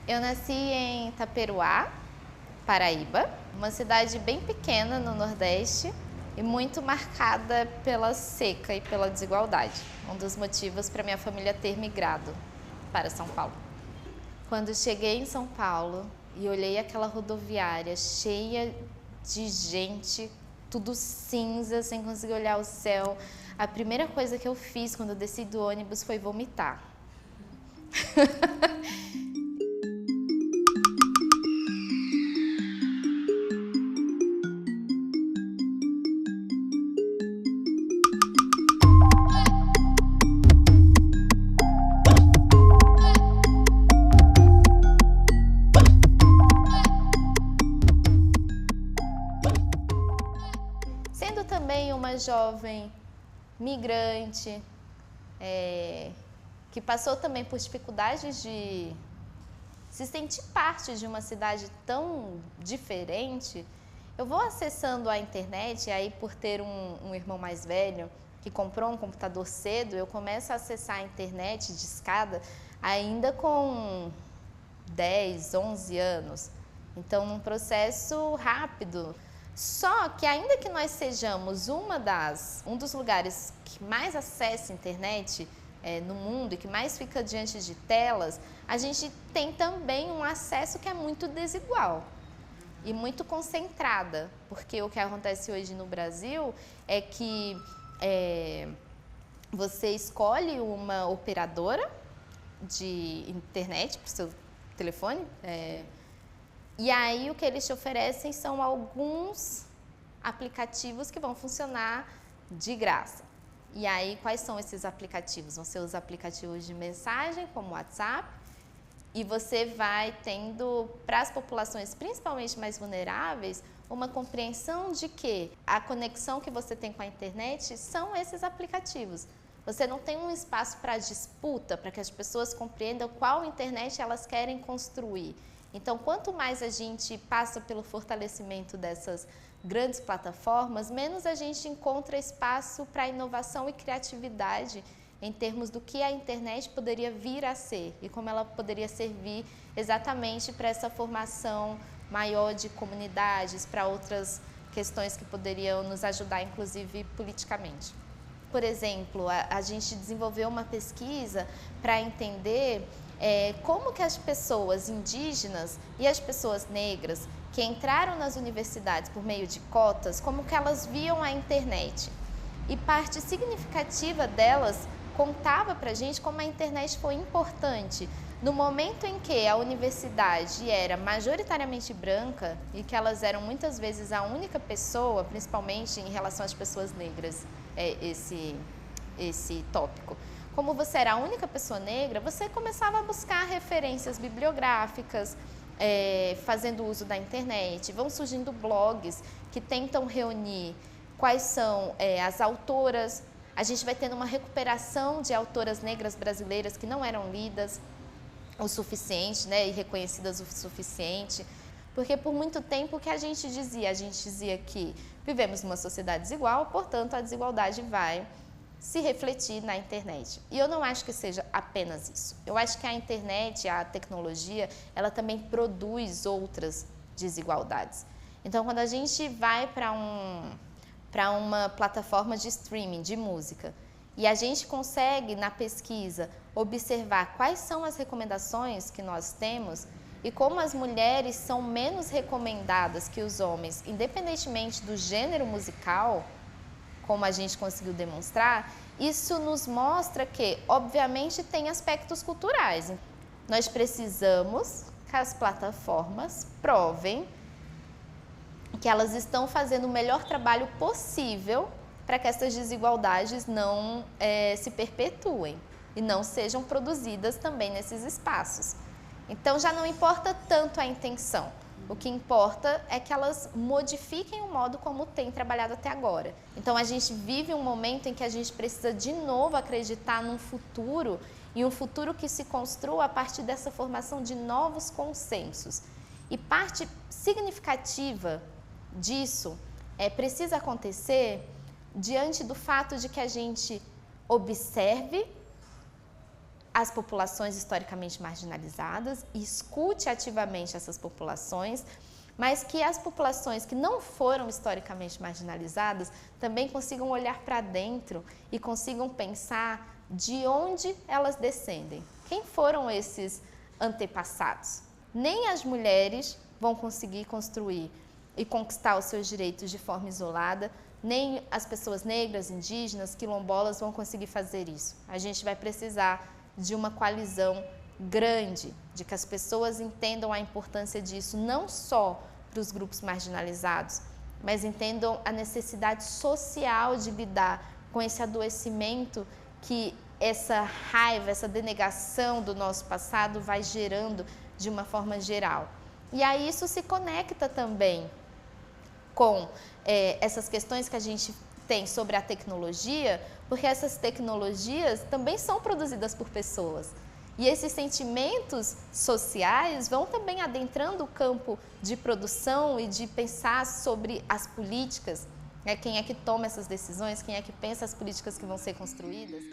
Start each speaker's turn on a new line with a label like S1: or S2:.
S1: Eu nasci em Taperoá, Paraíba, uma cidade bem pequena no Nordeste e muito marcada pela seca e pela desigualdade. Um dos motivos para minha família ter migrado para São Paulo. Quando cheguei em São Paulo e olhei aquela rodoviária cheia de gente, tudo cinza, sem conseguir olhar o céu, a primeira coisa que eu fiz quando eu desci do ônibus foi vomitar. Sendo também uma jovem migrante, que passou também por dificuldades de se sentir parte de uma cidade tão diferente, eu vou acessando a internet, e aí por ter um irmão mais velho que comprou um computador cedo, eu começo a acessar a internet de escada ainda com 10, 11 anos. Então, num processo rápido. Só que ainda que nós sejamos um dos lugares que mais acessa a internet no mundo e que mais fica diante de telas, a gente tem também um acesso que é muito desigual e muito concentrada, porque o que acontece hoje no Brasil é que você escolhe uma operadora de internet para o seu telefone, e aí o que eles te oferecem são alguns aplicativos que vão funcionar de graça. E aí quais são esses aplicativos? Vão ser os aplicativos de mensagem, como o WhatsApp, e você vai tendo, para as populações principalmente mais vulneráveis, uma compreensão de que a conexão que você tem com a internet são esses aplicativos. Você não tem um espaço para disputa, para que as pessoas compreendam qual internet elas querem construir. Então, quanto mais a gente passa pelo fortalecimento dessas grandes plataformas, menos a gente encontra espaço para inovação e criatividade em termos do que a internet poderia vir a ser e como ela poderia servir exatamente para essa formação maior de comunidades, para outras questões que poderiam nos ajudar, inclusive politicamente. Por exemplo, a gente desenvolveu uma pesquisa para entender como que as pessoas indígenas e as pessoas negras que entraram nas universidades por meio de cotas, como que elas viam a internet. E parte significativa delas contava para a gente como a internet foi importante no momento em que a universidade era majoritariamente branca e que elas eram muitas vezes a única pessoa, principalmente em relação às pessoas negras, esse tópico. Como você era a única pessoa negra, você começava a buscar referências bibliográficas, fazendo uso da internet. Vão surgindo blogs que tentam reunir quais são as autoras. A gente vai tendo uma recuperação de autoras negras brasileiras que não eram lidas o suficiente, e reconhecidas o suficiente. Porque por muito tempo o que a gente dizia que vivemos numa sociedade desigual, portanto a desigualdade vai se refletir na internet. E eu não acho que seja apenas isso. Eu acho que a internet, a tecnologia, ela também produz outras desigualdades. Então, quando a gente vai para uma plataforma de streaming, de música, e a gente consegue, na pesquisa, observar quais são as recomendações que nós temos e como as mulheres são menos recomendadas que os homens, independentemente do gênero musical, como a gente conseguiu demonstrar, isso nos mostra que, obviamente, tem aspectos culturais. Nós precisamos que as plataformas provem que elas estão fazendo o melhor trabalho possível para que essas desigualdades não se perpetuem e não sejam produzidas também nesses espaços. Então, já não importa tanto a intenção. O que importa é que elas modifiquem o modo como têm trabalhado até agora. Então, a gente vive um momento em que a gente precisa de novo acreditar num futuro e um futuro que se construa a partir dessa formação de novos consensos. E parte significativa disso precisa acontecer diante do fato de que a gente observe as populações historicamente marginalizadas e escute ativamente essas populações, mas que as populações que não foram historicamente marginalizadas também consigam olhar para dentro e consigam pensar de onde elas descendem. Quem foram esses antepassados? Nem as mulheres vão conseguir construir e conquistar os seus direitos de forma isolada, nem as pessoas negras, indígenas, quilombolas vão conseguir fazer isso. A gente vai precisar de uma coalizão grande, de que as pessoas entendam a importância disso, não só para os grupos marginalizados, mas entendam a necessidade social de lidar com esse adoecimento que essa raiva, essa denegação do nosso passado vai gerando de uma forma geral. E aí isso se conecta também com essas questões que a gente tem sobre a tecnologia, porque essas tecnologias também são produzidas por pessoas. E esses sentimentos sociais vão também adentrando o campo de produção e de pensar sobre as políticas, né? Quem é que toma essas decisões, quem é que pensa as políticas que vão ser construídas.